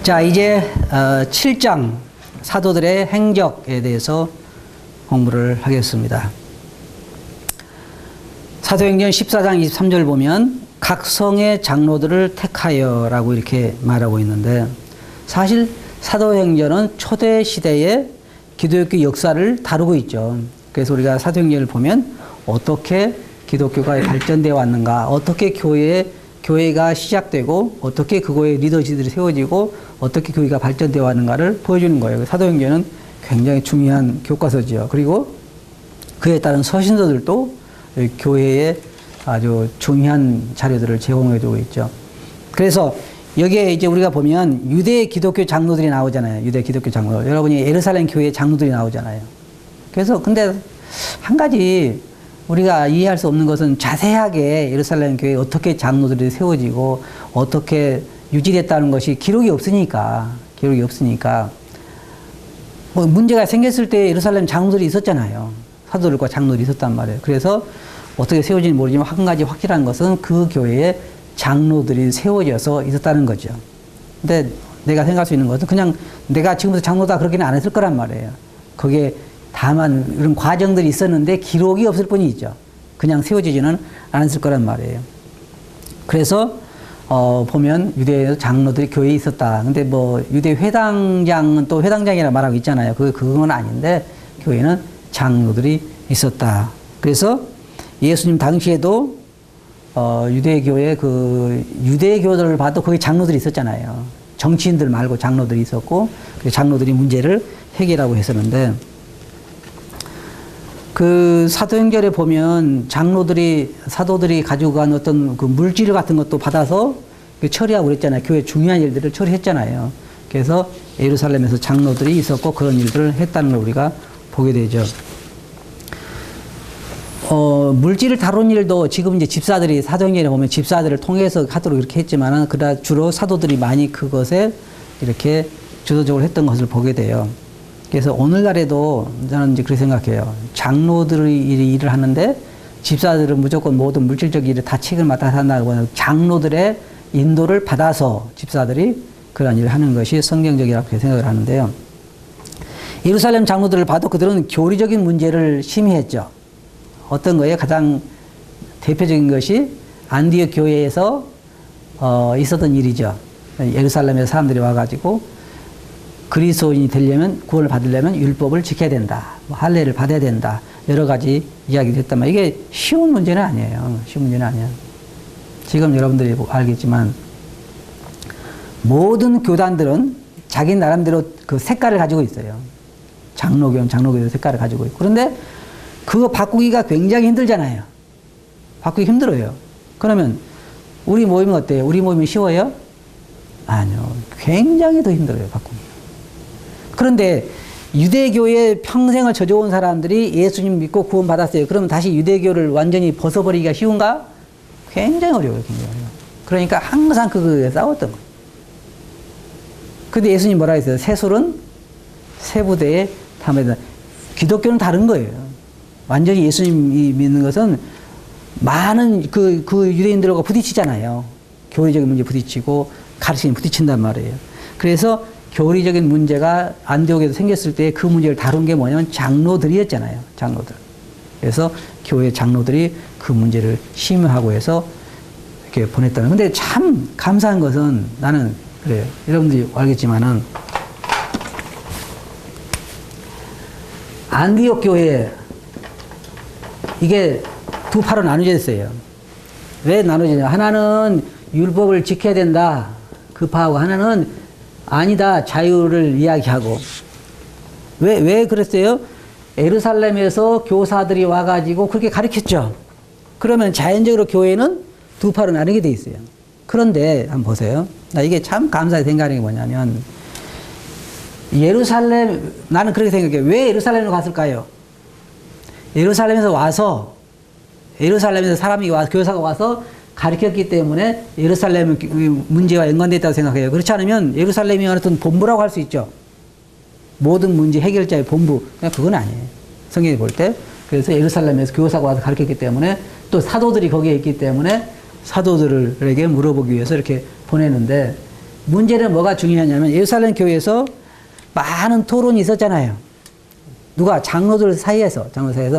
자, 이제 7장 사도들의 행적에 대해서 공부를 하겠습니다. 사도행전 14장 23절 보면 각 성의 장로들을 택하여 라고 이렇게 말하고 있는데, 사실 사도행전은 초대 시대의 기독교 역사를 다루고 있죠. 그래서 우리가 사도행전을 보면 어떻게 기독교가 발전되어 왔는가, 어떻게 교회가 시작되고 어떻게 그거의 리더십들이 세워지고 어떻게 교회가 발전되어 왔는가를 보여주는 거예요. 사도행전은 굉장히 중요한 교과서죠. 그리고 그에 따른 서신서들도 교회에 아주 중요한 자료들을 제공해주고 있죠. 그래서 여기에 이제 우리가 보면 유대 기독교 장로들이 나오잖아요. 유대 기독교 장로. 여러분이 예루살렘 교회 장로들이 나오잖아요. 그래서 근데 한 가지 우리가 이해할 수 없는 것은 자세하게 예루살렘 교회에 어떻게 장로들이 세워지고 어떻게 유지됐다는 것이 기록이 없으니까 뭐 문제가 생겼을 때 예루살렘 장로들이 있었잖아요. 사도들과 장로들이 있었단 말이에요. 그래서 어떻게 세워진지 모르지만 한 가지 확실한 것은 그 교회에 장로들이 세워져서 있었다는 거죠. 근데 내가 생각할 수 있는 것은 그냥 내가 지금부터 장로다 그렇게는 안 했을 거란 말이에요. 거기에 다만 이런 과정들이 있었는데 기록이 없을 뿐이죠. 그냥 세워지지는 않았을 거란 말이에요. 그래서 보면 유대 장로들이 교회에 있었다. 근데 뭐 유대 회당장은 또 회당장이라 말하고 있잖아요. 그건 아닌데 교회는 장로들이 있었다. 그래서 예수님 당시에도 유대교회 유대교들을 봐도 거기 장로들이 있었잖아요. 정치인들 말고 장로들이 있었고 그 장로들이 문제를 해결하고 했었는데, 그 사도행전에 보면 사도들이 가지고 간 어떤 그 물질 같은 것도 받아서 처리하고 그랬잖아요. 교회 중요한 일들을 처리했잖아요. 그래서 예루살렘에서 장로들이 있었고 그런 일들을 했다는 걸 우리가 보게 되죠. 물질을 다룬 일도 지금 이제 집사들이 사도행전에 보면 집사들을 통해서 하도록 이렇게 했지만은 그러나 주로 사도들이 많이 그것에 이렇게 주도적으로 했던 것을 보게 돼요. 그래서 오늘날에도 저는 이제 그렇게 생각해요. 장로들이 일을 하는데 집사들은 무조건 모든 물질적 일을 다 책을 맡아서 한다고 하는 장로들의 인도를 받아서 집사들이 그런 일을 하는 것이 성경적이라고 생각을 하는데요. 예루살렘 장로들을 봐도 그들은 교리적인 문제를 심의했죠. 어떤 거예요? 가장 대표적인 것이 안디옥 교회에서 있었던 일이죠. 예루살렘에 사람들이 와가지고 그리스도인이 되려면, 구원을 받으려면 율법을 지켜야 된다. 할례를 받아야 된다. 여러 가지 이야기를 했단 말이에요. 이게 쉬운 문제는 아니에요. 쉬운 문제는 아니에요. 지금 여러분들이 알겠지만 모든 교단들은 자기 나름대로 그 색깔을 가지고 있어요. 장로교는 장로교의 색깔을 가지고 있고. 그런데 그거 바꾸기가 굉장히 힘들잖아요. 바꾸기 힘들어요. 그러면 우리 모임은 어때요? 우리 모임이 쉬워요? 아니요. 굉장히 더 힘들어요. 바꾸기. 그런데 유대교에 평생을 젖어온 사람들이 예수님 믿고 구원받았어요. 그러면 다시 유대교를 완전히 벗어버리기가 쉬운가? 굉장히 어려워요. 굉장히 어려워요. 그러니까 항상 그거에 싸웠던 거예요. 근데 예수님 뭐라 했어요? 새술은 새부대에 담아야 된다. 기독교는 다른 거예요. 완전히 예수님이 믿는 것은 많은 그 유대인들과 부딪히잖아요. 교리적인 문제 부딪히고 가르침이 부딪힌단 말이에요. 그래서 교리적인 문제가 안디옥에서 생겼을 때 그 문제를 다룬 게 뭐냐면 장로들이었잖아요. 장로들. 그래서 교회 장로들이 그 문제를 심의하고 해서 이렇게 보냈다는. 근데 참 감사한 것은 나는 그래요. 여러분들이 알겠지만은 안디옥 교회 이게 두 파로 나눠져 있어요. 왜 나눠지냐? 하나는 율법을 지켜야 된다. 그 파하고 하나는 아니다. 자유를 이야기하고. 왜 그랬어요? 예루살렘에서 교사들이 와가지고 그렇게 가르쳤죠. 그러면 자연적으로 교회는 두 파로 나누게 돼 있어요. 그런데 한번 보세요. 나 이게 참 감사히 생각하는 게 뭐냐면 나는 그렇게 생각해요. 왜 예루살렘으로 갔을까요? 예루살렘에서 사람이 와서 교사가 와서 가르쳤기 때문에 예루살렘 문제와 연관되어 있다고 생각해요. 그렇지 않으면 예루살렘이 어떤 본부라고 할 수 있죠. 모든 문제 해결자의 본부. 그건 아니에요. 성경에 볼 때. 그래서 예루살렘에서 교사가 와서 가르쳤기 때문에 또 사도들이 거기에 있기 때문에 사도들에게 물어보기 위해서 이렇게 보내는데 문제는 뭐가 중요하냐면 예루살렘 교회에서 많은 토론이 있었잖아요. 누가? 장로들 사이에서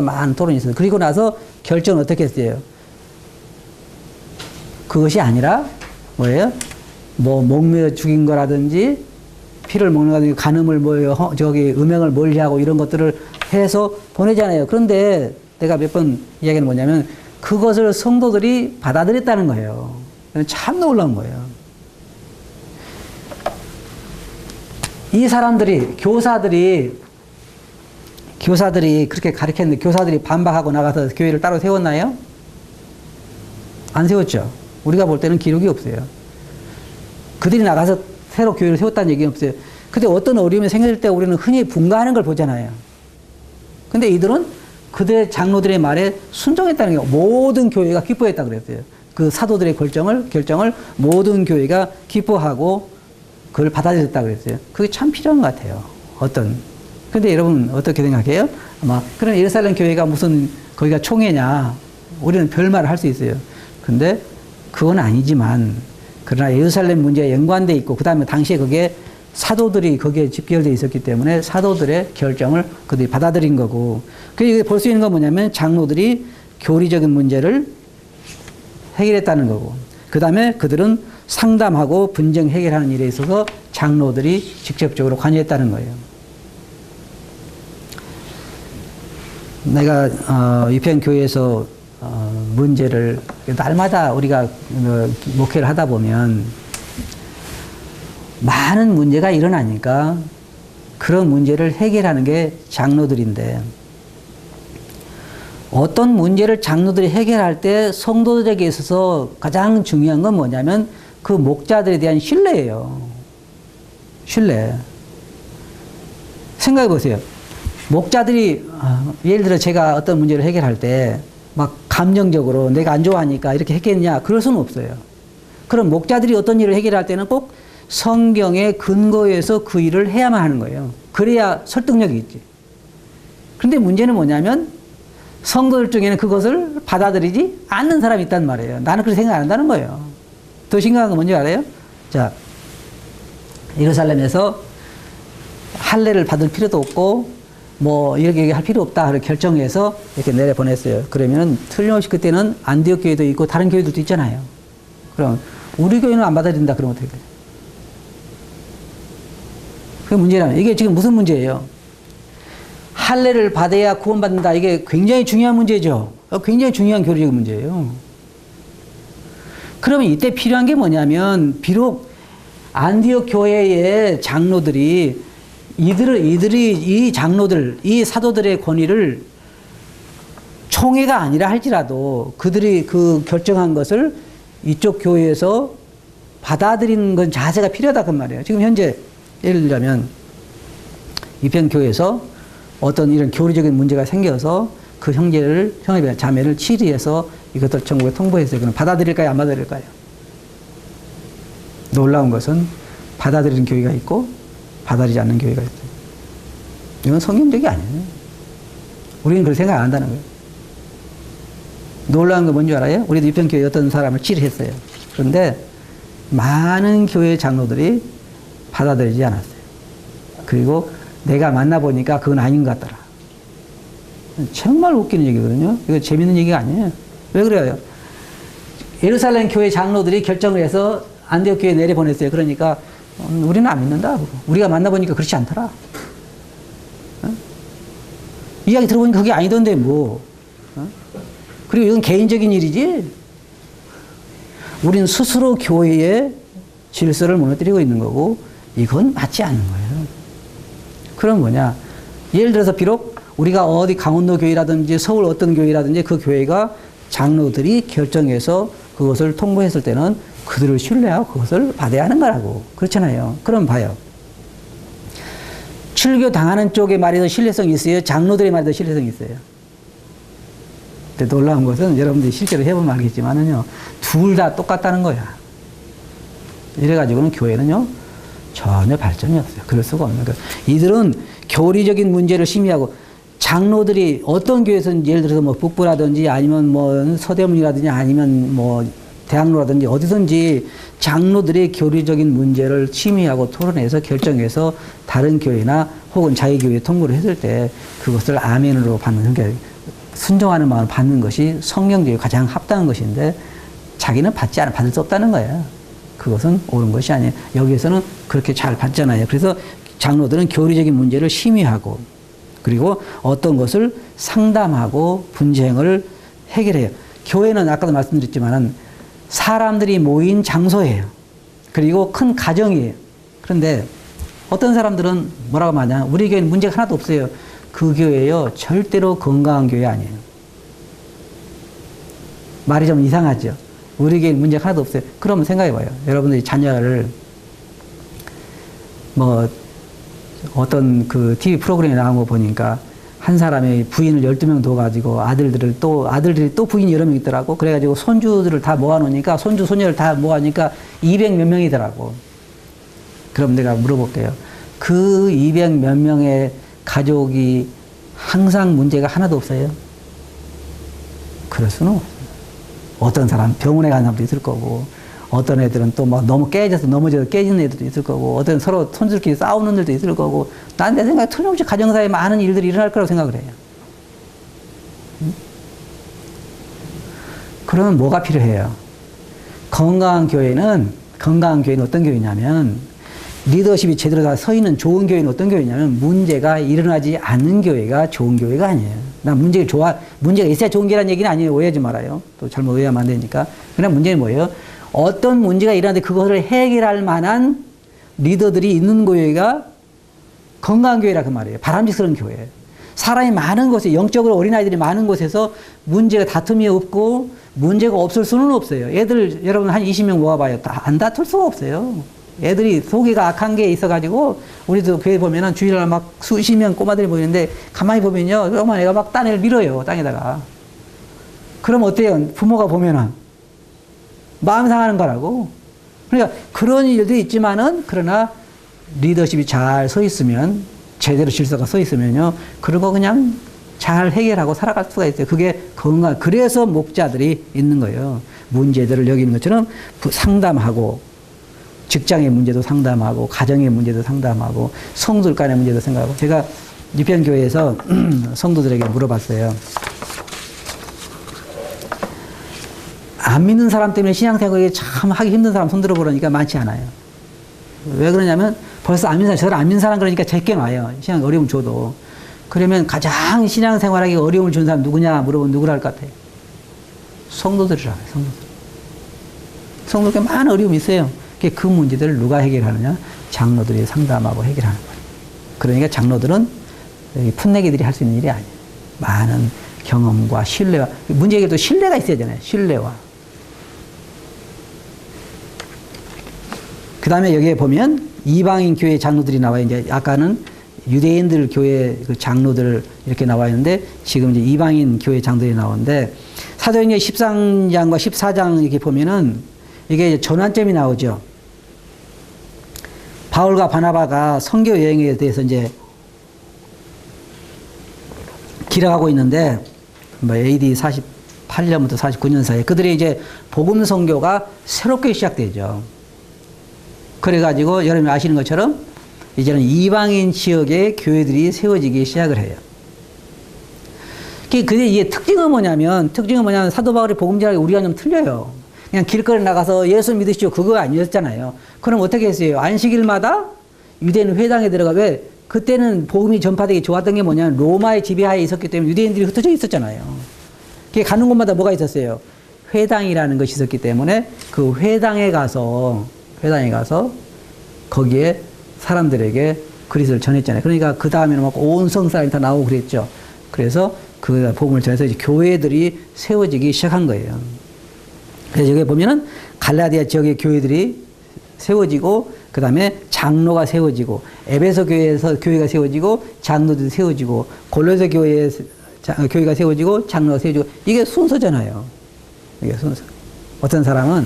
많은 토론이 있었어요. 그리고 나서 결정은 어떻게 했어요? 그것이 아니라 뭐예요? 뭐 목매어 죽인 거라든지 피를 먹는 거라든지 간음을 음행을 멀리하고 이런 것들을 해서 보내잖아요. 그런데 내가 몇 번 이야기는 뭐냐면 그것을 성도들이 받아들였다는 거예요. 참 놀라운 거예요. 이 사람들이 교사들이 그렇게 가르쳤는데 교사들이 반박하고 나가서 교회를 따로 세웠나요? 안 세웠죠. 우리가 볼 때는 기록이 없어요. 그들이 나가서 새로 교회를 세웠다는 얘기는 없어요. 근데 어떤 어려움이 생길 때 우리는 흔히 분가하는 걸 보잖아요. 근데 이들은 그들의 장로들의 말에 순종했다는 게 모든 교회가 기뻐했다 그랬어요. 그 사도들의 결정을 모든 교회가 기뻐하고 그걸 받아들였다 그랬어요. 그게 참 필요한 것 같아요. 근데 여러분 어떻게 생각해요? 아마 그럼 예루살렘 교회가 무슨 거기가 총회냐? 우리는 별말을 할 수 있어요. 근데 그건 아니지만 그러나 예루살렘 문제에 연관돼 있고 그다음에 당시에 그게 사도들이 거기에 집결되어 있었기 때문에 사도들의 결정을 그들이 받아들인 거고, 그게 볼 수 있는 건 뭐냐면 장로들이 교리적인 문제를 해결했다는 거고, 그 다음에 그들은 상담하고 분쟁 해결하는 일에 있어서 장로들이 직접적으로 관여했다는 거예요. 내가 이평교회에서 문제를 날마다 우리가 목회를 하다 보면 많은 문제가 일어나니까 그런 문제를 해결하는 게 장로들인데, 어떤 문제를 장로들이 해결할 때 성도들에게 있어서 가장 중요한 건 뭐냐면 그 목자들에 대한 신뢰예요. 신뢰. 생각해 보세요. 목자들이 예를 들어 제가 어떤 문제를 해결할 때 막 감정적으로 내가 안 좋아하니까 이렇게 했겠냐, 그럴 수는 없어요. 그럼 목자들이 어떤 일을 해결할 때는 꼭 성경의 근거에서 그 일을 해야만 하는 거예요. 그래야 설득력이 있지. 그런데 문제는 뭐냐면 성도들 중에는 그것을 받아들이지 않는 사람이 있단 말이에요. 나는 그렇게 생각 안 한다는 거예요. 더 심각한 건 뭔지 알아요? 자, 예루살렘에서 할례를 받을 필요도 없고 뭐 이렇게 할 필요 없다 그렇게 결정해서 이렇게 내려보냈어요. 그러면 틀림없이 그때는 안디옥 교회도 있고 다른 교회들도 있잖아요. 그럼 우리 교회는 안 받아들인다 그러면 어떻게 돼요? 그게 문제라면, 이게 지금 무슨 문제예요? 할례를 받아야 구원받는다. 이게 굉장히 중요한 문제죠. 굉장히 중요한 교리적 문제예요. 그러면 이때 필요한 게 뭐냐면, 비록 안디옥 교회의 장로들이 이들이 이 장로들, 이 사도들의 권위를 총회가 아니라 할지라도 그들이 그 결정한 것을 이쪽 교회에서 받아들이는 건 자세가 필요하다 그 말이에요. 지금 현재 예를 들자면 이평교회에서 어떤 이런 교리적인 문제가 생겨서 그 자매를 치리해서 이것들 전국에 통보했어요. 그럼 받아들일까요? 안 받아들일까요? 놀라운 것은 받아들이는 교회가 있고 받아들이지 않는 교회가 있어요. 이건 성경적이 아니에요. 우리는 그렇게 생각 안 한다는 거예요. 놀라운 건 뭔지 알아요? 우리도 이평교회 어떤 사람을 치리했어요. 그런데 많은 교회 장로들이 받아들이지 않았어요. 그리고 내가 만나보니까 그건 아닌 것 같더라. 정말 웃기는 얘기거든요. 이거 재밌는 얘기가 아니에요. 왜 그래요? 예루살렘 교회 장로들이 결정을 해서 안디옥 교회에 내려보냈어요. 그러니까 우리는 안 믿는다. 우리가 만나보니까 그렇지 않더라. 어? 이야기 들어보니까 그게 아니던데 뭐. 어? 그리고 이건 개인적인 일이지. 우리는 스스로 교회의 질서를 무너뜨리고 있는 거고 이건 맞지 않는 거예요. 그럼 뭐냐. 예를 들어서 비록 우리가 어디 강원도 교회라든지 서울 어떤 교회라든지 그 교회가 장로들이 결정해서 그것을 통보했을 때는 그들을 신뢰하고 그것을 받아야 하는 거라고. 그렇잖아요. 그럼 봐요. 출교 당하는 쪽의 말이 더 신뢰성이 있어요? 장로들의 말이 더 신뢰성이 있어요? 근데 놀라운 것은 여러분들이 실제로 해보면 알겠지만은요, 둘 다 똑같다는 거야. 이래가지고는 교회는요, 전혀 발전이 없어요. 그럴 수가 없는 거예요. 이들은 교리적인 문제를 심의하고, 장로들이 어떤 교회에서는 예를 들어서 뭐 북부라든지 아니면 뭐 서대문이라든지 아니면 뭐 대학로라든지 어디든지 장로들의 교리적인 문제를 심의하고 토론해서 결정해서 다른 교회나 혹은 자기 교회에 통보를 했을 때 그것을 아멘으로 받는, 그러니까 순종하는 마음을 받는 것이 성경적으로 가장 합당한 것인데 자기는 받을 수 없다는 거예요. 그것은 옳은 것이 아니에요. 여기에서는 그렇게 잘 받잖아요. 그래서 장로들은 교리적인 문제를 심의하고 그리고 어떤 것을 상담하고 분쟁을 해결해요. 교회는 아까도 말씀드렸지만은 사람들이 모인 장소예요. 그리고 큰 가정이에요. 그런데 어떤 사람들은 뭐라고 하냐, 우리 교회는 문제가 하나도 없어요. 그 교회요, 절대로 건강한 교회 아니에요. 말이 좀 이상하죠. 우리 교회는 문제가 하나도 없어요. 그러면 생각해봐요. 여러분들이 자녀를 뭐 어떤 그 TV 프로그램에 나온 거 보니까 한 사람의 부인을 12명 둬가지고 아들들이 또 부인이 여러 명 있더라고. 그래가지고 손주들을 다 모아놓으니까 손주, 손녀를 다 모아니까 200 몇 명이더라고. 그럼 내가 물어볼게요. 그 200 몇 명의 가족이 항상 문제가 하나도 없어요? 그럴 수는 없어요. 어떤 사람 병원에 간 사람도 있을 거고, 어떤 애들은 또 막 너무 깨져서 넘어져서 깨지는 애들도 있을 거고, 어떤 서로 손들끼리 싸우는 애들도 있을 거고, 난 내 생각에 틀림없이 가정사에 많은 일들이 일어날 거라고 생각을 해요. 그러면 뭐가 필요해요? 건강한 교회는 어떤 교회냐면, 리더십이 제대로 다 서 있는 좋은 교회는 어떤 교회냐면, 문제가 일어나지 않는 교회가 좋은 교회가 아니에요. 난 문제가 있어야 좋은 교회라는 얘기는 아니에요. 오해하지 말아요. 또 잘못 오해하면 안 되니까. 그냥 문제는 뭐예요? 어떤 문제가 일어나는데 그것을 해결할 만한 리더들이 있는 교회가 건강한 교회라 그 말이에요. 바람직스러운 교회. 사람이 많은 곳에, 영적으로 어린아이들이 많은 곳에서 문제가 다툼이 없고 문제가 없을 수는 없어요. 애들 여러분 한 20명 모아봐요. 안 다툴 수가 없어요. 애들이 속이가 악한 게 있어가지고 우리도 교회 보면은 주일날 막 수십 명 꼬마들이 보이는데 가만히 보면요, 조그만 애가 막 딴 애를 밀어요, 땅에다가. 그럼 어때요? 부모가 보면은 마음 상하는 거라고. 그러니까 그런 일도 있지만은, 그러나 리더십이 잘 서 있으면, 제대로 질서가 서 있으면요, 그런 거 그냥 잘 해결하고 살아갈 수가 있어요. 그게 그래서 목자들이 있는 거예요. 문제들을 여기는 것처럼 상담하고, 직장의 문제도 상담하고, 가정의 문제도 상담하고, 성도들 간의 문제도 생각하고. 제가 유편교회에서 성도들에게 물어봤어요. 안 믿는 사람 때문에 신앙생활이 참 하기 힘든 사람 손들어 보라니까 많지 않아요. 왜 그러냐면 벌써 안 믿는 사람, 저를 안 믿는 사람 그러니까 제게 와요. 신앙 어려움 줘도. 그러면 가장 신앙생활하기 어려움을 준 사람 누구냐 물어보면 누구라 할 것 같아요? 성도들이라 해요. 성도들. 성도들께 많은 어려움이 있어요. 그 문제들을 누가 해결하느냐? 장로들이 상담하고 해결하는 거예요. 그러니까 장로들은 풋내기들이 할 수 있는 일이 아니에요. 많은 경험과 신뢰와, 문제 해결도 신뢰가 있어야 되잖아요. 신뢰와. 그 다음에 여기에 보면 이방인 교회 장로들이 나와요. 이제 아까는 유대인들 교회 그 장로들 이렇게 나와 있는데, 지금 이제 이방인 교회 장로들이 나오는데, 사도행전 13장과 14장 이렇게 보면은 이게 전환점이 나오죠. 바울과 바나바가 선교 여행에 대해서 이제 기록하고 있는데, 뭐 AD 48년부터 49년 사이에 그들의 이제 복음 선교가 새롭게 시작되죠. 그래가지고 여러분이 아시는 것처럼 이제는 이방인 지역의 교회들이 세워지기 시작을 해요. 근데 이게 특징은 뭐냐면 사도 바울의 복음 전하기 우리가 좀 틀려요. 그냥 길거리 나가서 예수 믿으시오 그거 아니었잖아요. 그럼 어떻게 했어요? 안식일마다 유대인 회당에 들어가. 왜? 그때는 복음이 전파되기 좋았던 게 뭐냐면 로마의 지배하에 있었기 때문에 유대인들이 흩어져 있었잖아요. 그게 가는 곳마다 뭐가 있었어요? 회당이라는 것이 있었기 때문에 그 회당에 가서 거기에 사람들에게 그리스도를 전했잖아요. 그러니까 그 다음에는 막 온 성사람이 다 나오고 그랬죠. 그래서 그 복음을 전해서 이제 교회들이 세워지기 시작한 거예요. 그래서 여기 보면은 갈라디아 지역의 교회들이 세워지고, 그 다음에 장로가 세워지고, 에베소 교회에서 교회가 세워지고, 장로들이 세워지고, 골로새 교회가 세워지고, 장로가 세워지고, 이게 순서잖아요. 이게 순서. 어떤 사람은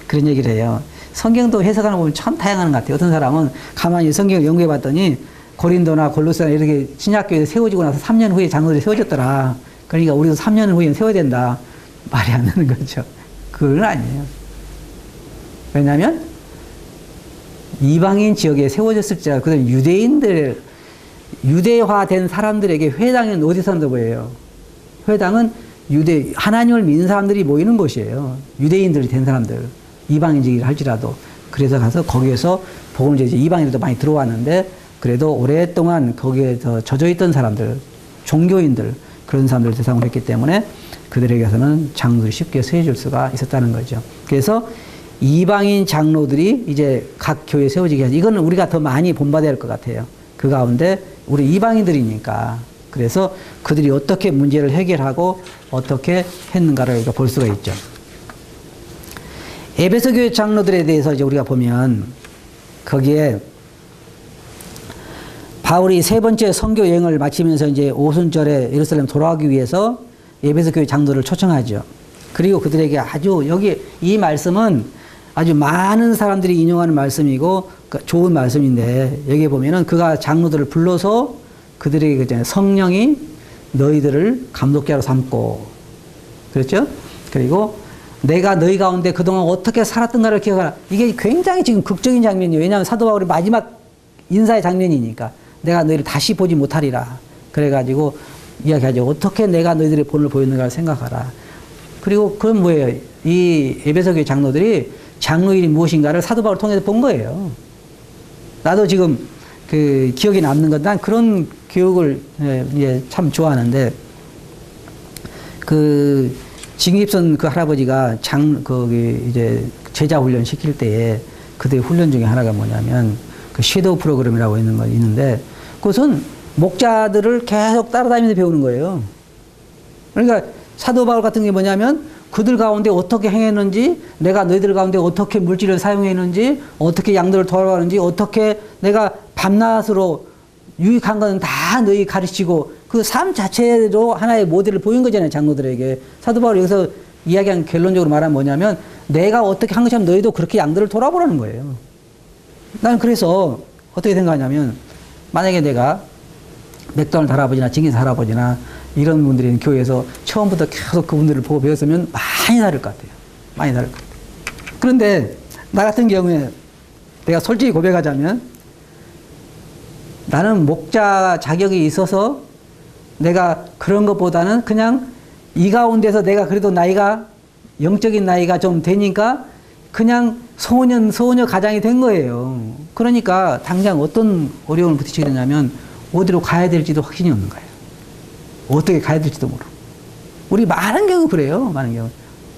그런 얘기를 해요. 성경도 해석하는 거 보면 참 다양한 것 같아요. 어떤 사람은 가만히 성경을 연구해 봤더니 고린도나 골로새나 이렇게 신약교회에 세워지고 나서 3년 후에 장로들이 세워졌더라. 그러니까 우리도 3년 후에 세워야 된다. 말이 안 되는 거죠. 그건 아니에요. 왜냐하면 이방인 지역에 세워졌을지라도 그들 유대화된 사람들에게 회당은 어디 사람들 보여요? 회당은 하나님을 믿는 사람들이 모이는 곳이에요. 유대인들이 된 사람들, 이방인이라 할지라도. 그래서 가서 거기에서 복음을 전해서 이방인들도 많이 들어왔는데 그래도 오랫동안 거기에서 젖어 있던 사람들, 종교인들, 그런 사람들 대상으로 했기 때문에 그들에게서는 장로들이 쉽게 서해줄 수가 있었다는 거죠. 그래서 이방인 장로들이 이제 각 교회에 세워지게 하죠. 이거는 우리가 더 많이 본받아야 할 것 같아요. 그 가운데 우리 이방인들이니까. 그래서 그들이 어떻게 문제를 해결하고 어떻게 했는가를 우리가 볼 수가 있죠. 에베소 교회 장로들에 대해서 이제 우리가 보면 거기에 바울이 세 번째 선교 여행을 마치면서 이제 오순절에 예루살렘 돌아가기 위해서 에베소 교회 장로를 초청하죠. 그리고 그들에게 아주 여기 이 말씀은 아주 많은 사람들이 인용하는 말씀이고 좋은 말씀인데 여기에 보면은 그가 장로들을 불러서 그들에게 성령이 너희들을 감독자로 삼고 그렇죠? 그리고 내가 너희 가운데 그동안 어떻게 살았던가를 기억하라. 이게 굉장히 지금 극적인 장면이에요. 왜냐하면 사도 바울의 마지막 인사의 장면이니까 내가 너희를 다시 보지 못하리라. 그래가지고 이야기하죠. 어떻게 내가 너희들의 본을 보였는가를 생각하라. 그리고 그건 뭐예요? 이 에베소 교회 장로들이 장로일이 무엇인가를 사도 바울을 통해서 본 거예요. 나도 지금 그 기억이 남는 건 난 그런 교육을 참 좋아하는데 그 징깁선 그 할아버지가 거기 이제 제자 훈련 시킬 때에 그들의 훈련 중에 하나가 뭐냐면 그 섀도우 프로그램이라고 있는데 그것은 목자들을 계속 따라다니면서 배우는 거예요. 그러니까 사도 바울 같은 게 뭐냐면 그들 가운데 어떻게 행했는지, 내가 너희들 가운데 어떻게 물질을 사용했는지, 어떻게 양들을 돌아가는지, 어떻게 내가 밤낮으로 유익한 건 다 너희 가르치고 그 삶 자체로 하나의 모델을 보인 거잖아요, 장로들에게. 사도 바울이 여기서 이야기한 결론적으로 말하면 뭐냐면 내가 어떻게 한 것처럼 너희도 그렇게 양들을 돌아보라는 거예요. 나는 그래서 어떻게 생각하냐면 만약에 내가 맥도날드 할아버지나 징기스 할아버지나 이런 분들이 교회에서 처음부터 계속 그분들을 보고 배웠으면 많이 다를 것 같아요. 많이 다를 것 같아요. 그런데 나 같은 경우에 내가 솔직히 고백하자면 나는 목자 자격이 있어서 내가 그런 것보다는 그냥 이 가운데서 내가 그래도 나이가 영적인 나이가 좀 되니까 그냥 소녀 가장이 된 거예요. 그러니까 당장 어떤 어려움을 부딪히게 되냐면 어디로 가야 될지도 확신이 없는 거예요. 어떻게 가야 될지도 모르고. 우리 많은 경우 그래요. 많은 경우.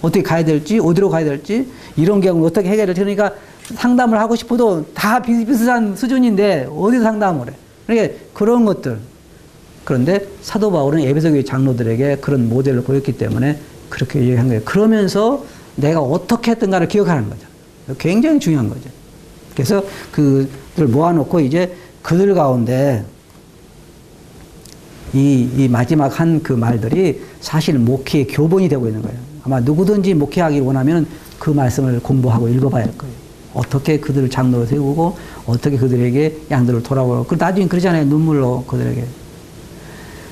어떻게 가야 될지, 어디로 가야 될지, 이런 경우 어떻게 해결할지. 그러니까 상담을 하고 싶어도 다 비슷비슷한 수준인데 어디서 상담을 해. 그러니까 그런 것들. 그런데 사도 바울은 에베소 교회 장로들에게 그런 모델을 보였기 때문에 그렇게 얘기한 거예요. 그러면서 내가 어떻게 했던가를 기억하는 거죠. 굉장히 중요한 거죠. 그래서 그들 모아놓고 이제 그들 가운데 이 마지막 한 그 말들이 사실 목회의 교본이 되고 있는 거예요. 아마 누구든지 목회하기를 원하면 그 말씀을 공부하고 읽어봐야 할 거예요. 어떻게 그들을 장로로 세우고 어떻게 그들에게 양들을 돌아보고 그 나중에 그러잖아요. 눈물로 그들에게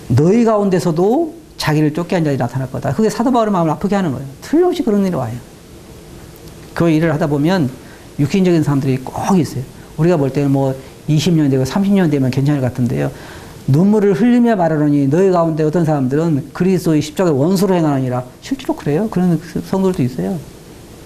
너희 가운데서도 자기를 쫓게 한 자들이 나타날 거다. 그게 사도 바울의 마음을 아프게 하는 거예요. 틀림없이 그런 일이 와요. 그 일을 하다 보면 육신적인 사람들이 꼭 있어요. 우리가 볼 때는 뭐 20년 되고 30년 되면 괜찮을 것 같은데요. 눈물을 흘리며 말하노니 너희 가운데 어떤 사람들은 그리스도의 십자가를 원수로 행하느니라. 실제로 그래요. 그런 성도들도 있어요.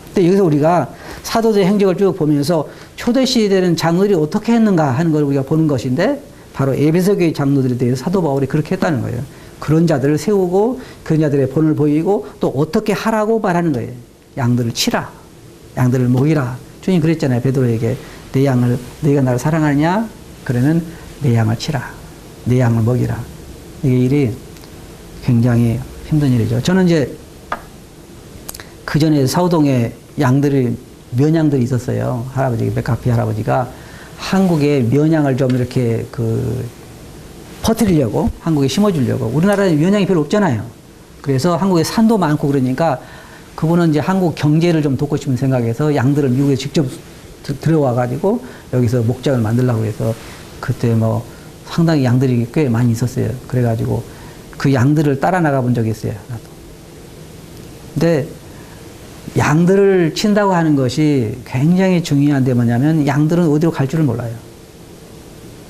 근데 여기서 우리가 사도들의 행적을 쭉 보면서 초대시대는 장로들이 어떻게 했는가 하는 걸 우리가 보는 것인데 바로 에베소 교회 장로들에 대해서 사도 바울이 그렇게 했다는 거예요. 그런 자들을 세우고 그런 자들의 본을 보이고 또 어떻게 하라고 말하는 거예요. 양들을 치라. 양들을 먹이라. 주님 그랬잖아요. 베드로에게 너희가 나를 사랑하느냐? 그러면 내 양을 치라. 내 양을 먹이라. 이게 일이 굉장히 힘든 일이죠. 저는 이제 그 전에 사우동에 면양들이 있었어요. 할아버지, 맥카피 할아버지가 한국에 면양을 좀 이렇게 퍼뜨리려고, 한국에 심어주려고. 우리나라에 면양이 별로 없잖아요. 그래서 한국에 산도 많고 그러니까 그분은 이제 한국 경제를 좀 돕고 싶은 생각에서 양들을 미국에 직접 들어와가지고 여기서 목장을 만들려고 해서 그때 뭐 상당히 양들이 꽤 많이 있었어요. 그래가지고 그 양들을 따라 나가 본 적이 있어요. 나도. 근데 양들을 친다고 하는 것이 굉장히 중요한데 뭐냐면 양들은 어디로 갈 줄을 몰라요.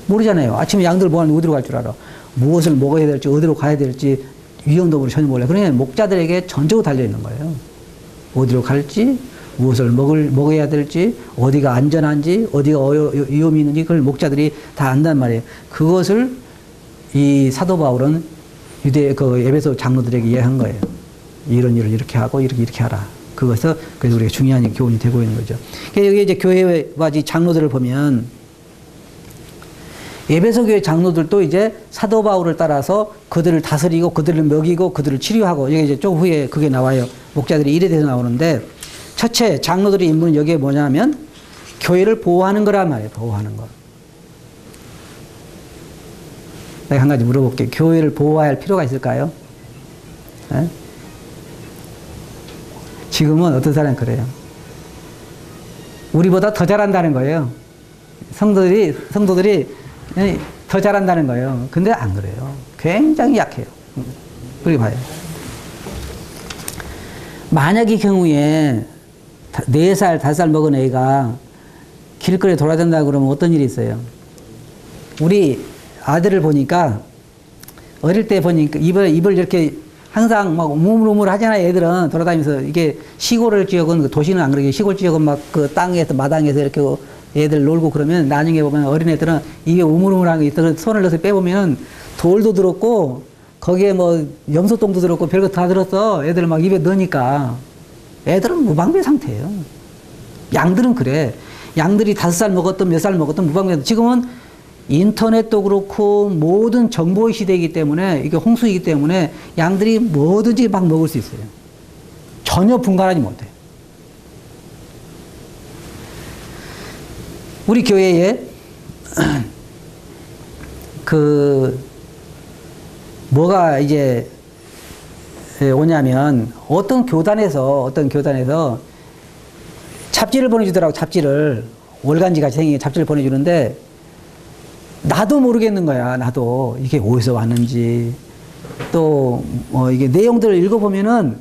모르잖아요. 아침에 양들 뭐 하는데 어디로 갈 줄 알아. 무엇을 먹어야 될지 어디로 가야 될지 위험도를 전혀 몰라요. 그러니까 목자들에게 전적으로 달려있는 거예요. 어디로 갈지 무엇을 먹어야 될지 어디가 안전한지 어디가 위험이 있는지 그걸 목자들이 다 안단 말이에요. 그것을 이 사도 바울은 에베소 장로들에게 이해한 거예요. 이런 일을 이렇게 하고 이렇게 하라. 그래서 우리가 중요한 교훈이 되고 있는 거죠. 여기 이제 교회와 장로들을 보면 에베소 교회 장로들도 이제 사도 바울을 따라서 그들을 다스리고 그들을 먹이고 그들을 치료하고 여기 이제 좀 후에 그게 나와요. 목자들이 일에 대해서 나오는데 첫째 장로들의 임무는 여기에 뭐냐면 교회를 보호하는 거란 말이에요. 보호하는 거. 내가 한 가지 물어볼게요. 교회를 보호할 필요가 있을까요? 네? 지금은 어떤 사람이 그래요. 우리보다 더 잘한다는 거예요. 성도들이 더 잘한다는 거예요. 근데 안 그래요. 굉장히 약해요. 그렇게 봐요. 만약 이 경우에 4살, 5살 먹은 애가 길거리에 돌아다닌다 그러면 어떤 일이 있어요? 우리 아들을 보니까 어릴 때 보니까 입을 이렇게 항상 막 우물우물 하잖아요. 애들은 돌아다니면서 이게 시골 지역은 도시는 안 그러게 시골 지역은 막 그 땅에서 마당에서 이렇게 애들 놀고 그러면 나중에 보면 어린 애들은 입에 우물우물한 게 있어. 손을 넣어서 빼보면 돌도 들었고 거기에 뭐 염소똥도 들었고 별거 다 들었어. 애들 막 입에 넣으니까 애들은 무방비 상태예요. 양들은 그래. 양들이 5살 먹었던 몇 살 먹었던 무방비. 지금은 인터넷도 그렇고 모든 정보의 시대이기 때문에 이게 홍수이기 때문에 양들이 뭐든지 막 먹을 수 있어요. 전혀 분간하지 못해. 우리 교회에 뭐가 이제 오냐면 어떤 교단에서 잡지를 보내주더라고. 잡지를 월간지 같이 생긴 잡지를 보내주는데 나도 모르겠는 거야. 나도 이게 어디서 왔는지 또 이게 내용들을 읽어보면은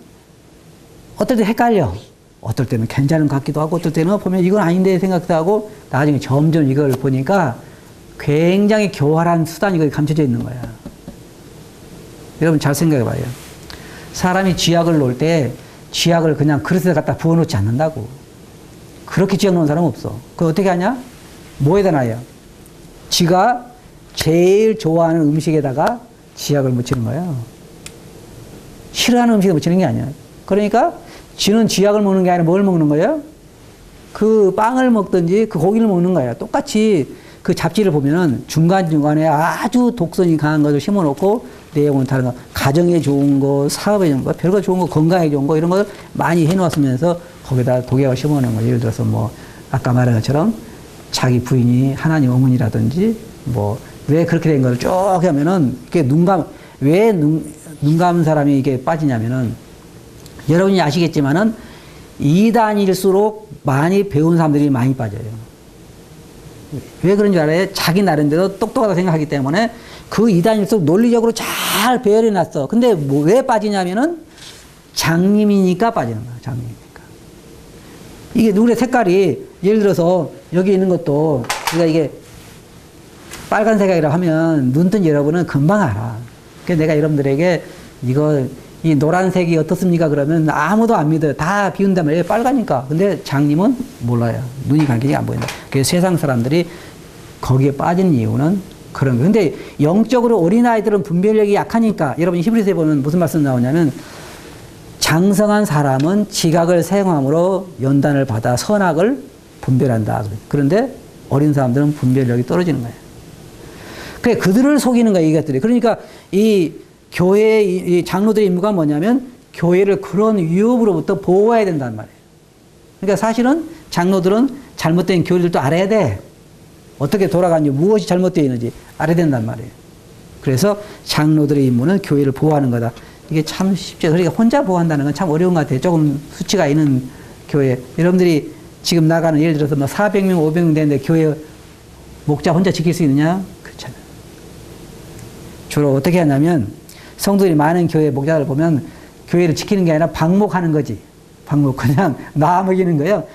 어떨 때 헷갈려. 어떨 때는 괜찮은 것 같기도 하고 어떨 때는 보면 이건 아닌데 생각도 하고 나중에 점점 이걸 보니까 굉장히 교활한 수단이 거기 감춰져 있는 거야. 여러분 잘 생각해 봐요. 사람이 쥐약을 놓을 때 쥐약을 그냥 그릇에 갖다 부어놓지 않는다고. 그렇게 쥐약 놓은 사람은 없어. 그거 어떻게 하냐? 뭐에다 놔요? 지가 제일 좋아하는 음식에다가 쥐약을 묻히는 거예요. 싫어하는 음식에 묻히는 게 아니야. 그러니까 쥐는 쥐약을 먹는 게 아니라 뭘 먹는 거예요? 그 빵을 먹든지 그 고기를 먹는 거예요. 똑같이 그 잡지를 보면은 중간중간에 아주 독성이 강한 것을 심어놓고 내용은 다른 거, 가정에 좋은 거, 사업에 좋은 거, 별거 좋은 거, 건강에 좋은 거 이런 걸 많이 해놓았으면서 거기다 독약을 심어놓은 거예요. 예를 들어서 뭐 아까 말한 것처럼 자기 부인이 하나님 어머니라든지 뭐 왜 그렇게 된 걸 쭉 하면은 이게 왜 눈 감은 사람이 이게 빠지냐면은 여러분이 아시겠지만은 2단일수록 많이 배운 사람들이 많이 빠져요. 왜 그런 줄 알아요? 자기 나름대로 똑똑하다 생각하기 때문에 그 2단일수록 논리적으로 잘 배열해 놨어. 근데 왜 빠지냐면은 장님이니까 빠지는 거야. 장님이니까. 이게 눈의 색깔이 예를 들어서 여기 있는 것도 우리가 이게 빨간색이라고 하면 눈뜬 여러분은 금방 알아. 그래서 내가 여러분들에게 이 노란색이 어떻습니까? 그러면 아무도 안 믿어요. 다 비운단 말이에요. 빨가니까. 근데 장님은 몰라요. 눈이 감기지 안 보인다. 그래서 세상 사람들이 거기에 빠진 이유는 그런 거예요. 근데 영적으로 어린아이들은 분별력이 약하니까 여러분 히브리서에 보면 무슨 말씀 나오냐면 장성한 사람은 지각을 사용함으로 연단을 받아 선악을 분별한다. 그런데 어린 사람들은 분별력이 떨어지는 거예요. 그래, 그들을 속이는 거예요, 이것들이. 그러니까 이 교회의 이 장로들의 임무가 뭐냐면 교회를 그런 위협으로부터 보호해야 된단 말이에요. 그러니까 사실은 장로들은 잘못된 교리들도 알아야 돼. 어떻게 돌아가는지, 무엇이 잘못되어 있는지 알아야 된단 말이에요. 그래서 장로들의 임무는 교회를 보호하는 거다. 이게 참 쉽죠. 그러니까 혼자 보호한다는 건 참 어려운 것 같아요. 조금 수치가 있는 교회. 여러분들이 지금 나가는 예를 들어서 뭐 400명, 500명 되는데 교회 목자 혼자 지킬 수 있느냐? 그렇잖아요. 주로 어떻게 하냐면 성도들이 많은 교회 목자를 보면 교회를 지키는 게 아니라 방목하는 거지. 방법 그냥 놔 먹이는 거예요.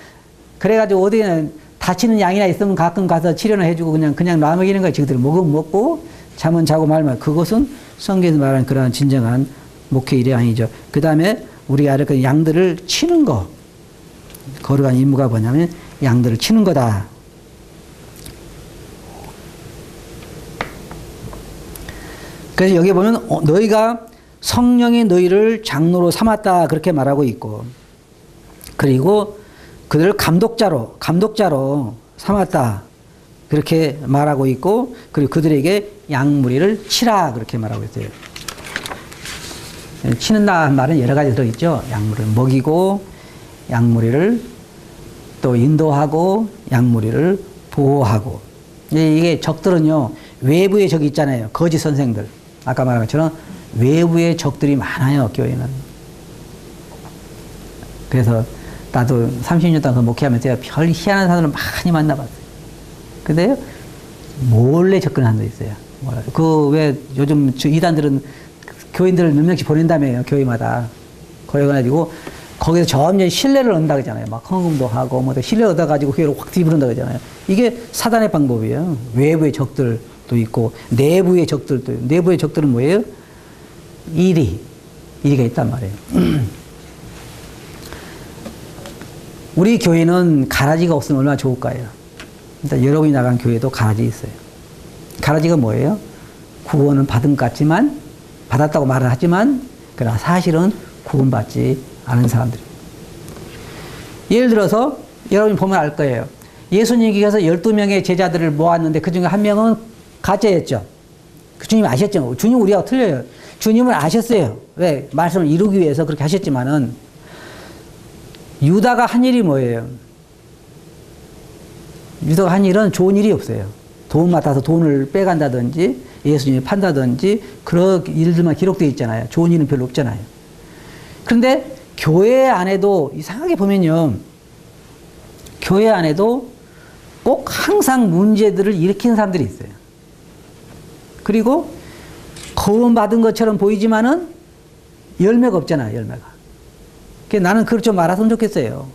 그래가지고 어디에 다치는 양이나 있으면 가끔 가서 치료나 해주고 그냥 놔 먹이는 거예요. 지그들 먹으면 먹고 잠은 자고 말면 그것은 성경에서 말하는 그러한 진정한 목회 일이 아니죠. 그 다음에 우리가 알 그 양들을 치는 거. 거룩한 임무가 뭐냐면 양들을 치는 거다. 그래서 여기 보면 너희가 성령이 너희를 장로로 삼았다 그렇게 말하고 있고, 그리고 그들을 감독자로 삼았다 그렇게 말하고 있고, 그리고 그들에게 양무리를 치라 그렇게 말하고 있어요. 치는다는 말은 여러 가지 들어있죠. 양무리를 먹이고, 양무리를 또 인도하고, 양무리를 보호하고. 이게 적들은요, 외부의 적이 있잖아요. 거짓 선생들. 아까 말한 것처럼 외부의 적들이 많아요, 교회는. 그래서 나도 30년 동안 목회하면서 별 희한한 사람을 많이 만나봤어요. 근데 몰래 접근하는 데 있어요. 그 왜 요즘 이단들은 교인들을 몇 명씩 보낸다며요, 교회마다. 그래가지고 거기서 점점 신뢰를 얻는다 그러잖아요. 막 헌금도 하고 뭐 신뢰 얻어가지고 교회를 확 뒤부른다 그러잖아요. 이게 사단의 방법이에요. 외부의 적들도 있고 내부의 적들도 있고. 내부의 적들은 뭐예요? 이리가 있단 말이에요. 우리 교회는 가라지가 없으면 얼마나 좋을까요? 일단 여러분이 나간 교회도 가라지 있어요. 가라지가 뭐예요? 구원은 받은 것 같지만, 받았다고 말을 하지만, 그러나 사실은 구원받지 않은 사람들. 예를 들어서, 여러분이 보면 알 거예요. 예수님께서 12명의 제자들을 모았는데 그 중에 한 명은 가짜였죠. 그 주님 아셨죠? 주님 우리하고 틀려요. 주님은 아셨어요. 왜? 말씀을 이루기 위해서 그렇게 하셨지만은, 유다가 한 일이 뭐예요? 유다가 한 일은 좋은 일이 없어요. 돈 맡아서 돈을 빼간다든지 예수님을 판다든지 그런 일들만 기록되어 있잖아요. 좋은 일은 별로 없잖아요. 그런데 교회 안에도 이상하게 보면요. 교회 안에도 꼭 항상 문제들을 일으키는 사람들이 있어요. 그리고 거음받은 것처럼 보이지만은 열매가 없잖아요. 열매가. 나는 그걸 좀 알았으면 좋겠어요.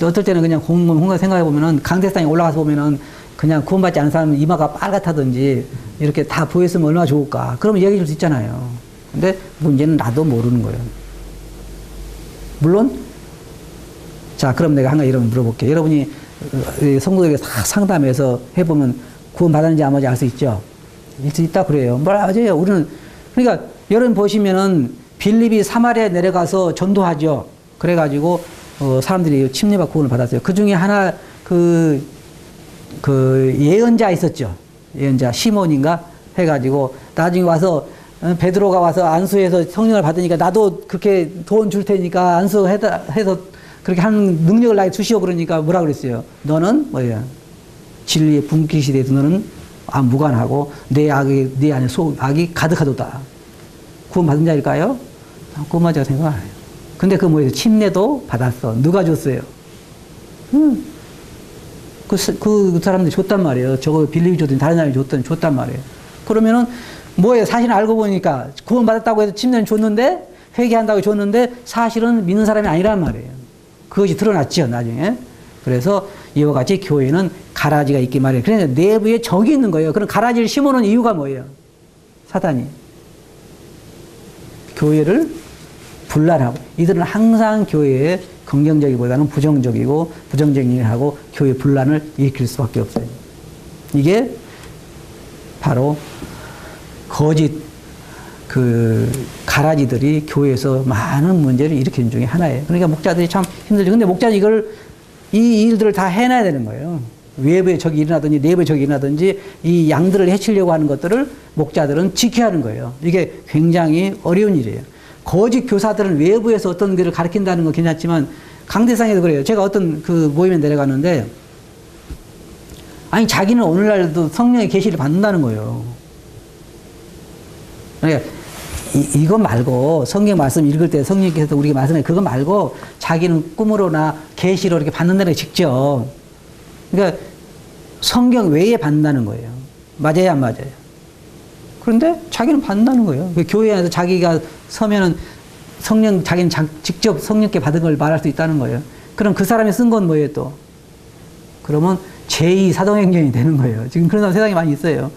어떨 때는 그냥 공감 생각해 보면은 강대상에 올라가서 보면은 그냥 구원받지 않은 사람은 이마가 빨갛다든지 이렇게 다 보였으면 얼마나 좋을까. 그러면 얘기해 줄 수 있잖아요. 근데 문제는 나도 모르는 거예요. 물론, 자, 그럼 내가 한 가지 여러분 물어볼게요. 여러분이 성도들에게 상담해서 해보면 구원받았는지 안 받았는지 알 수 있죠? 알 수 있다 그래요. 맞아요. 우리는, 그러니까 여러분 보시면은 빌립이 사마리아에 내려가서 전도하죠. 그래가지고 사람들이 침례받고 구원을 받았어요. 그 중에 하나 예언자 있었죠. 예언자 시몬인가 해가지고 나중에 와서 베드로가 와서 안수해서 성령을 받으니까 나도 그렇게 돈 줄 테니까 안수해서 그렇게 하는 능력을 나에게 주시오 그러니까 뭐라 그랬어요? 너는 뭐예요? 진리의 분기 시대에서 너는 무관하고 내 안에 악이 가득하도다. 구원받은 자일까요? 구원받은 자가 생각 안 해요. 근데 그 뭐예요? 침례도 받았어. 누가 줬어요? 그 사람들이 줬단 말이에요. 저거 빌립이 줬더니 다른 사람이 줬단 말이에요. 그러면은 뭐예요? 사실 알고 보니까 구원받았다고 해서 침례는 줬는데 회개한다고 줬는데 사실은 믿는 사람이 아니란 말이에요. 그것이 드러났죠, 나중에. 그래서 이와 같이 교회는 가라지가 있기 마련이에요. 그래서 내부에 적이 있는 거예요. 그럼 가라지를 심어놓은 이유가 뭐예요? 사단이. 교회를 분란하고, 이들은 항상 교회에 긍정적이보다는 부정적이고, 부정적인 일을 하고, 교회 분란을 일으킬 수밖에 없어요. 이게 바로 거짓 가라지들이 교회에서 많은 문제를 일으키는 중에 하나예요. 그러니까 목자들이 참 힘들죠. 근데 목자들이 이 일들을 다 해놔야 되는 거예요. 외부의 적이 일어나든지 내부의 적이 일어나든지 이 양들을 해치려고 하는 것들을 목자들은 지켜야 하는 거예요. 이게 굉장히 어려운 일이에요. 거짓 교사들은 외부에서 어떤 것을 가르친다는 건 괜찮지만 강대상에도 그래요. 제가 어떤 모임에 내려갔는데 아니 자기는 오늘날도 성령의 계시를 받는다는 거예요. 그러니까 이거 말고 성경 말씀 읽을 때 성령께서 우리에게 말씀해 그거 말고 자기는 꿈으로나 계시로 이렇게 받는다는 게 직접. 그러니까 성경 외에 받는다는 거예요. 맞아요, 안 맞아요? 그런데 자기는 받는다는 거예요. 교회 안에서 자기가 서면은 성령, 자기는 직접 성령께 받은 걸 말할 수 있다는 거예요. 그럼 그 사람이 쓴 건 뭐예요, 또? 그러면 제2 사도행전이 되는 거예요. 지금 그런 사람 세상에 많이 있어요.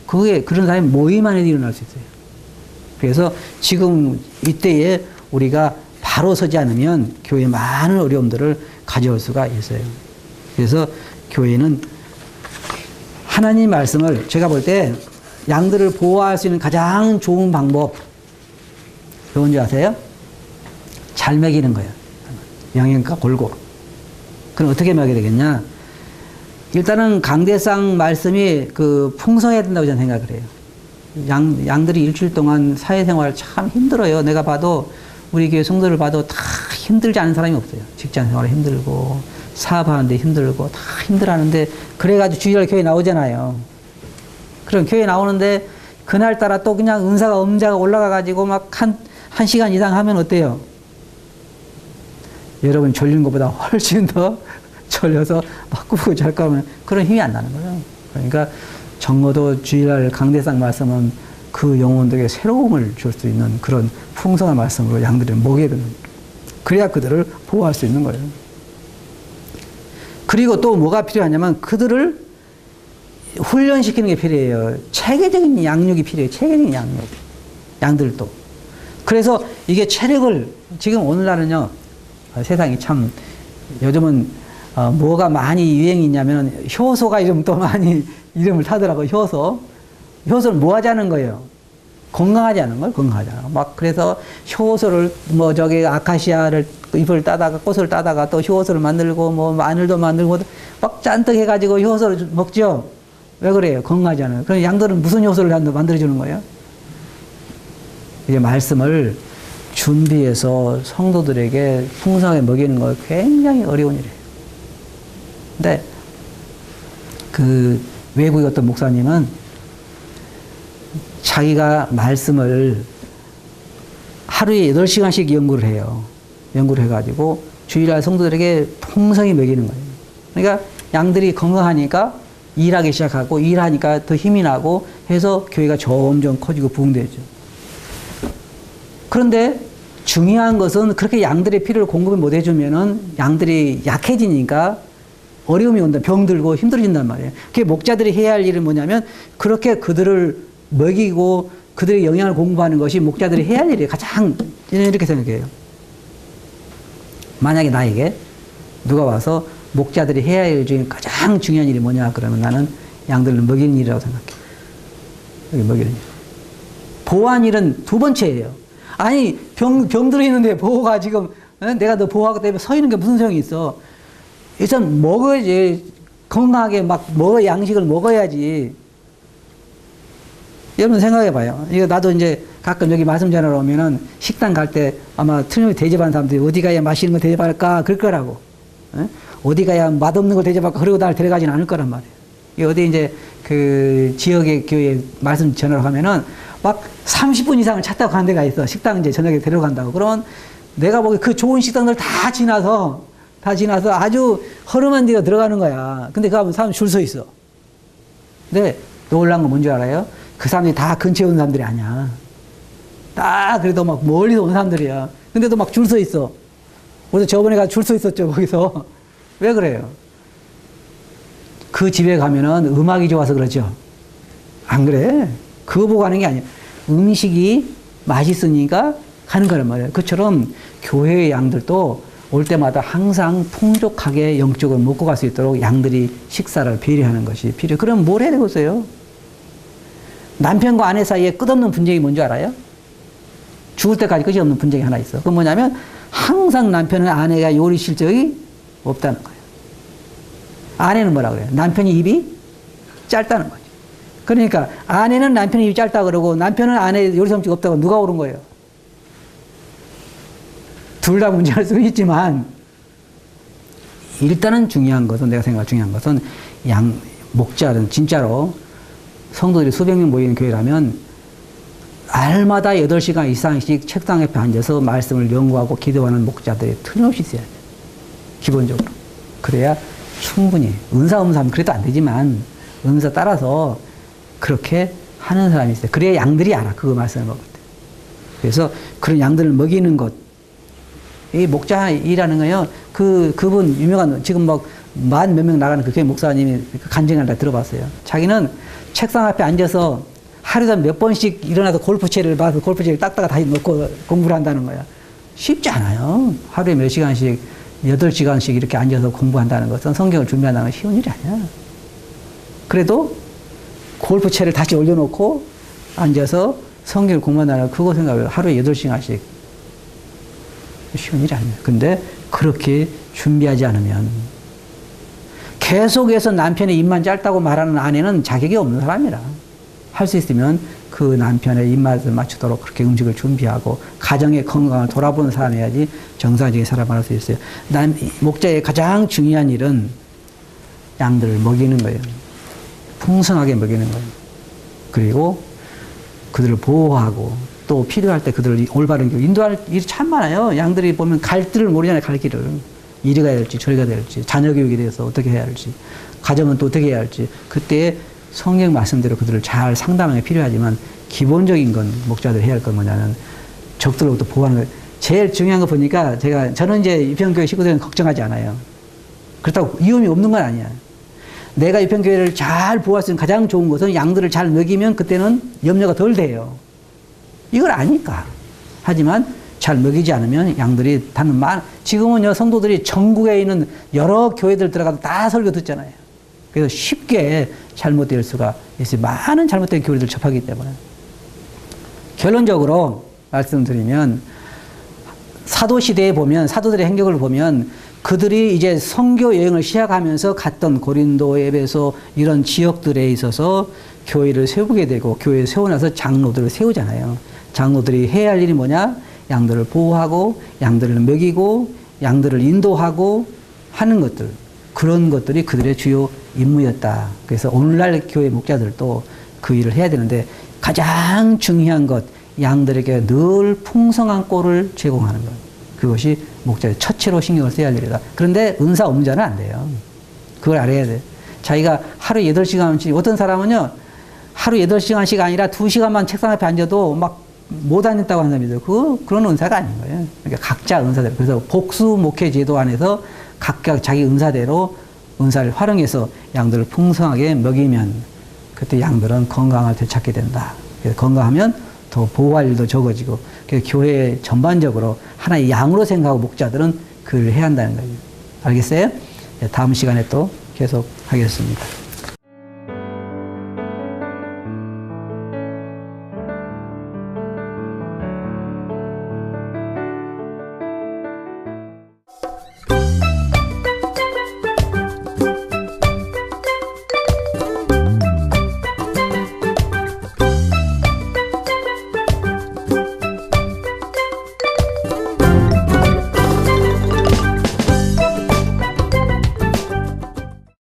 그런 사람이 모임 안에도 일어날 수 있어요. 그래서 지금 이때에 우리가 바로 서지 않으면 교회에 많은 어려움들을 가져올 수가 있어요. 그래서 교회는 하나님 말씀을, 제가 볼 때 양들을 보호할 수 있는 가장 좋은 방법, 뭔지 아세요? 잘 먹이는 거예요. 영양가 골고루. 그럼 어떻게 먹여야 되겠냐? 일단은 강대상 말씀이 풍성해야 된다고 저는 생각을 해요. 양들이 일주일 동안 사회생활 참 힘들어요. 내가 봐도, 우리 교회 성도를 봐도 다 힘들지 않은 사람이 없어요. 직장 생활 힘들고, 사업하는데 힘들고, 다 힘들어하는데, 그래가지고 주일날 교회 나오잖아요. 그럼 교회 나오는데, 그날따라 또 그냥 음자가 올라가가지고 막 한 시간 이상 하면 어때요? 여러분 졸린 것보다 훨씬 더 졸려서 막 꾸고 잘 거면 그런 힘이 안 나는 거예요. 그러니까 적어도 주일날 강대상 말씀은 그 영혼들에게 새로움을 줄 수 있는 그런 풍성한 말씀으로 양들을 먹여야 되는 거예요. 그래야 그들을 보호할 수 있는 거예요. 그리고 또 뭐가 필요하냐면 그들을 훈련시키는 게 필요해요. 체계적인 양육이 필요해요. 체계적인 양육. 양들도. 그래서 이게 체력을, 지금 오늘날은요, 세상이 참, 요즘은 뭐가 많이 유행이 있냐면 효소가 이름 또 많이 이름을 타더라고요. 효소는 뭐 하자는 거예요? 건강하지 않은 걸? 건강하잖아. 막 그래서 효소를 아카시아를 잎을 따다가 꽃을 따다가 또 효소를 만들고 뭐 마늘도 만들고 막 잔뜩 해가지고 효소를 먹죠. 왜 그래요? 건강하잖아요. 그럼 양들은 무슨 효소를 만들어주는 거예요? 이제 말씀을 준비해서 성도들에게 풍성하게 먹이는 거 굉장히 어려운 일이에요. 근데 외국의 어떤 목사님은 자기가 말씀을 하루에 8시간씩 연구를 해요. 연구를 해가지고 주일날 성도들에게 풍성히 먹이는 거예요. 그러니까 양들이 건강하니까 일하기 시작하고 일하니까 더 힘이 나고 해서 교회가 점점 커지고 부흥되죠. 그런데 중요한 것은 그렇게 양들의 필요를 공급을 못 해주면은 양들이 약해지니까 어려움이 온다. 병들고 힘들어진단 말이에요. 그게 목자들이 해야 할 일은 뭐냐면 그렇게 그들을 먹이고 그들의 영양을 공부하는 것이 목자들이 해야 할 일이에요. 가장 이렇게 생각해요. 만약에 나에게 누가 와서 목자들이 해야 할 일 중에 가장 중요한 일이 뭐냐 그러면 나는 양들을 먹이는 일이라고 생각해요. 여기 먹이는 일. 보호하는 일은 두 번째예요. 아니 병들어 있는데 보호가 지금 내가 너 보호하기 때문에 서 있는 게 무슨 소용이 있어. 일단 먹어야지. 건강하게 막 양식을 먹어야지. 여러분 생각해 봐요. 이거 나도 이제 가끔 여기 말씀 전하러 오면은 식당 갈 때 아마 틀림없이 대접하는 사람들이 어디 가야 맛있는 거 대접할까 그럴 거라고. 에? 어디 가야 맛없는 걸 대접할까 그러고 나를 데려가지는 않을 거란 말이에요. 어디 이제 그 지역의 교회 말씀 전하러 가면은 막 30분 이상을 차 타고 가는 데가 있어. 식당 이제 저녁에 데려간다고. 그러면 내가 보기 그 좋은 식당들 다 지나서 아주 허름한 데가 들어가는 거야. 근데 그 가면 사람 줄 서 있어. 근데 놀란 건 뭔지 알아요? 그 사람들이 다 근처에 온 사람들이 아니야. 다 그래도 막 멀리서 온 사람들이야. 근데도 막 줄 서 있어. 우리도 저번에 가서 줄 서 있었죠, 거기서. 왜 그래요? 그 집에 가면은 음악이 좋아서 그러죠. 안 그래? 그거 보고 가는 게 아니야. 음식이 맛있으니까 가는 거란 말이에요. 그처럼 교회의 양들도 올 때마다 항상 풍족하게 영적으로 먹고 갈 수 있도록 양들이 식사를 배려하는 것이 필요해요. 그럼 뭘 해야 되겠어요? 남편과 아내 사이에 끝없는 분쟁이 뭔지 알아요? 죽을 때까지 끝이 없는 분쟁이 하나 있어. 그건 뭐냐면 항상 남편은 아내가 요리 실적이 없다는 거예요. 아내는 뭐라고 그래요? 남편이 입이 짧다는 거죠. 그러니까 아내는 남편이 입이 짧다 그러고 남편은 아내 요리 솜씨가 없다고 누가 옳은 거예요? 둘 다 문제할 수는 있지만 일단은 중요한 것은 내가 생각할 중요한 것은 목자는 진짜로 성도들이 수백 명 모이는 교회라면 알마다 8시간 이상씩 책상 옆에 앉아서 말씀을 연구하고 기도하는 목자들이 틀림없이 있어야 돼요. 기본적으로. 그래야 충분히 은사하면 그래도 안 되지만 은사 따라서 그렇게 하는 사람이 있어요. 그래야 양들이 알아. 그거 말씀을 먹을 때. 그래서 그런 양들을 먹이는 것, 이 목자 일하는 거요. 그분 유명한 지금 막 만 몇 명 나가는 그 교회 목사님이 간증을 다 들어봤어요. 자기는 책상 앞에 앉아서 하루에 몇 번씩 일어나서 골프채를 봐서 골프채를 닦다가 다시 놓고 공부를 한다는 거야. 쉽지 않아요. 하루에 몇 시간씩, 8시간씩 이렇게 앉아서 공부한다는 것은 성경을 준비한다는 건 쉬운 일이 아니야. 그래도 골프채를 다시 올려놓고 앉아서 성경을 공부한다는 그거 생각해요. 하루에 8시간씩. 쉬운 일이 아니에요. 근데 그렇게 준비하지 않으면 계속해서 남편의 입만 짧다고 말하는 아내는 자격이 없는 사람이라. 할 수 있으면 그 남편의 입맛을 맞추도록 그렇게 음식을 준비하고 가정의 건강을 돌아보는 사람이어야지 정상적인 사람을 할 수 있어요. 목자의 가장 중요한 일은 양들을 먹이는 거예요. 풍성하게 먹이는 거예요. 그리고 그들을 보호하고 또 필요할 때 그들을 올바른 길 인도할 일이 참 많아요. 양들이 보면 갈 길을 모르잖아요. 갈 길을. 이리 가야 될지 저리 가야 될지 자녀 교육에 대해서 어떻게 해야 할지 가정은 또 어떻게 해야 할지 그때 성경 말씀대로 그들을 잘 상담하는 게 필요하지만 기본적인 건 목자들이 해야 할 건 뭐냐면 적들로부터 보호하는 거예요. 제일 중요한 거 보니까 저는 이제 유평교회 식구들은 걱정하지 않아요. 그렇다고 위험이 없는 건 아니야. 내가 유평교회를 잘 보호할 수 있는 가장 좋은 것은 양들을 잘 먹이면 그때는 염려가 덜 돼요. 이걸 아니까. 하지만 잘 먹이지 않으면 양들이 지금은요, 성도들이 전국에 있는 여러 교회들 들어가서 다 설교 듣잖아요. 그래서 쉽게 잘못될 수가 있어요. 많은 잘못된 교리들 접하기 때문에. 결론적으로 말씀드리면, 사도시대에 보면, 사도들의 행적을 보면, 그들이 이제 선교 여행을 시작하면서 갔던 고린도, 에베소 이런 지역들에 있어서 교회를 세우게 되고, 교회를 세워놔서 장로들을 세우잖아요. 장로들이 해야 할 일이 뭐냐? 양들을 보호하고, 양들을 먹이고, 양들을 인도하고 하는 것들. 그런 것들이 그들의 주요 임무였다. 그래서 오늘날 교회 목자들도 그 일을 해야 되는데 가장 중요한 것, 양들에게 늘 풍성한 꼴을 제공하는 것. 그것이 목자의 첫째로 신경을 써야 할 일이다. 그런데 은사 없는 자는 안 돼요. 그걸 알아야 돼. 자기가 하루 8시간씩, 어떤 사람은요, 하루 8시간씩 아니라 2시간만 책상 앞에 앉아도 막 못 앉았다고 하는 사람이죠. 그런 은사가 아닌 거예요. 그러니까 각자 은사대로. 그래서 복수 목회 제도 안에서 각각 자기 은사대로 은사를 활용해서 양들을 풍성하게 먹이면 그때 양들은 건강을 되찾게 된다. 그래서 건강하면 더 보호할 일도 적어지고, 그래서 교회 전반적으로 하나의 양으로 생각하고 목자들은 그 일을 해야 한다는 거예요. 알겠어요? 다음 시간에 또 계속 하겠습니다.